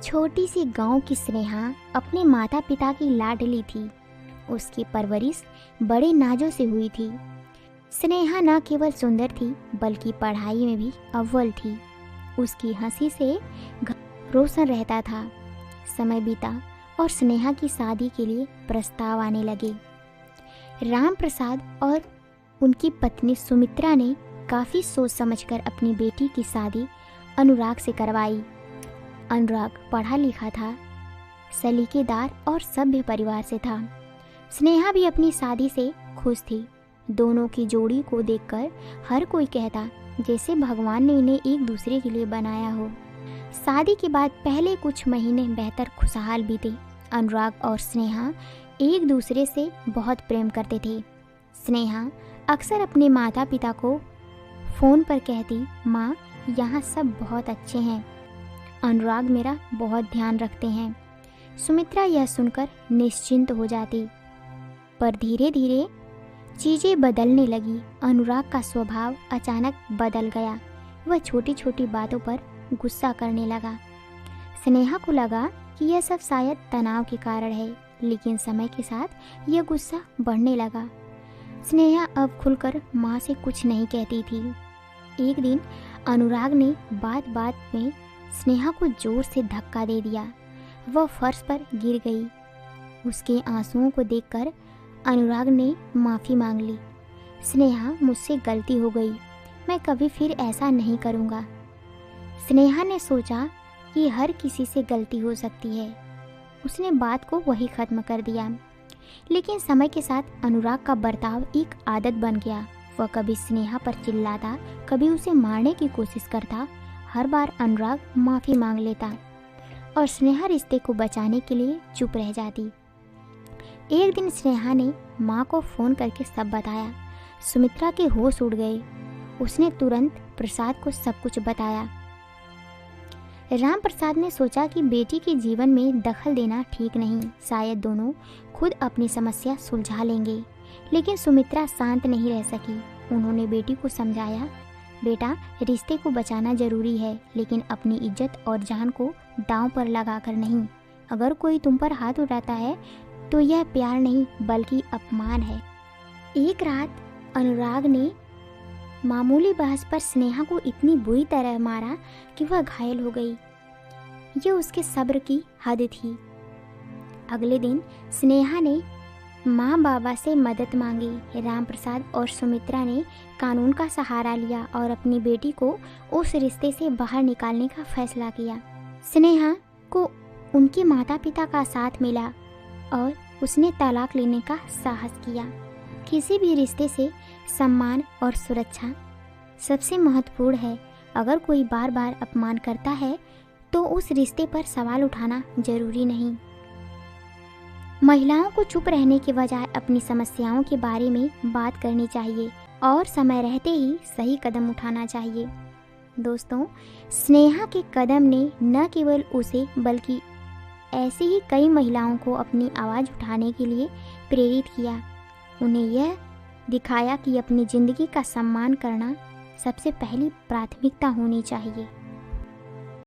छोटी सी गांव की स्नेहा अपने माता पिता की लाडली थी। उसकी परवरिश बड़े नाजों से हुई थी। स्नेहा न केवल सुंदर थी बल्कि पढ़ाई में भी अव्वल थी। उसकी हंसी से घर रोशन रहता था। समय बीता और स्नेहा की शादी के लिए प्रस्ताव आने लगे। राम प्रसाद और उनकी पत्नी सुमित्रा ने काफ़ी सोच समझकर अपनी बेटी की शादी अनुराग से करवाई। अनुराग पढ़ा लिखा था, सलीकेदार और सभ्य परिवार से था। स्नेहा भी अपनी शादी से खुश थी। दोनों की जोड़ी को देखकर हर कोई कहता जैसे भगवान ने इन्हें एक दूसरे के लिए बनाया हो। शादी के बाद पहले कुछ महीने बेहतर खुशहाल बीते। अनुराग और स्नेहा एक दूसरे से बहुत प्रेम करते थे। स्नेहा अक्सर अपने माता पिता को फ़ोन पर कहती, माँ यहाँ सब बहुत अच्छे हैं, अनुराग मेरा बहुत ध्यान रखते हैं। सुमित्रा यह सुनकर निश्चिंत हो जाती। पर धीरे धीरे चीज़ें बदलने लगी। अनुराग का स्वभाव अचानक बदल गया। वह छोटी छोटी बातों पर गुस्सा करने लगा। स्नेहा को लगा कि यह सब शायद तनाव के कारण है, लेकिन समय के साथ यह गुस्सा बढ़ने लगा। स्नेहा अब खुलकर माँ से कुछ नहीं कहती थी। एक दिन अनुराग ने बात बात में स्नेहा को जोर से धक्का दे दिया। वह फर्श पर गिर गई। उसके आंसुओं को देखकर अनुराग ने माफ़ी मांग ली। स्नेहा, मुझसे गलती हो गई, मैं कभी फिर ऐसा नहीं करूँगा। स्नेहा ने सोचा कि हर किसी से गलती हो सकती है। उसने बात को वही ख़त्म कर दिया। लेकिन समय के साथ अनुराग का बर्ताव एक आदत बन गया। वह कभी स्नेहा पर चिल्लाता, कभी उसे मारने की कोशिश करता। हर बार अनुराग माफ़ी मांग लेता और स्नेहा रिश्ते को बचाने के लिए चुप रह जाती। एक दिन स्नेहा ने माँ को फ़ोन करके सब बताया। सुमित्रा के होश उड़ गए। उसने तुरंत प्रसाद को सब कुछ बताया। राम प्रसाद ने सोचा कि बेटी के जीवन में दखल देना ठीक नहीं, शायद दोनों खुद अपनी समस्या सुलझा लेंगे। लेकिन सुमित्रा शांत नहीं रह सकी। उन्होंने बेटी को समझाया, बेटा रिश्ते को बचाना जरूरी है, लेकिन अपनी इज्जत और जान को दांव पर लगाकर नहीं। अगर कोई तुम पर हाथ उठाता है तो यह प्यार नहीं बल्कि अपमान है। एक रात अनुराग ने मामूली बहस पर स्नेहा को इतनी बुरी तरह मारा कि वह घायल हो गई। ये उसके सब्र की हद थी। अगले दिन स्नेहा ने माँ बाबा से मदद मांगी। राम प्रसाद और सुमित्रा ने कानून का सहारा लिया और अपनी बेटी को उस रिश्ते से बाहर निकालने का फैसला किया। स्नेहा को उनके माता पिता का साथ मिला और उसने तलाक लेने का साहस किया। किसी भी रिश्ते से सम्मान और सुरक्षा सबसे महत्वपूर्ण है। अगर कोई बार बार अपमान करता है तो उस रिश्ते पर सवाल उठाना जरूरी नहीं। महिलाओं को चुप रहने के बजाय अपनी समस्याओं के बारे में बात करनी चाहिए और समय रहते ही सही कदम उठाना चाहिए। दोस्तों, स्नेहा के कदम ने न केवल उसे बल्कि ऐसी ही कई महिलाओं को अपनी आवाज़ उठाने के लिए प्रेरित किया। उन्हें यह दिखाया कि अपनी ज़िंदगी का सम्मान करना सबसे पहली प्राथमिकता होनी चाहिए।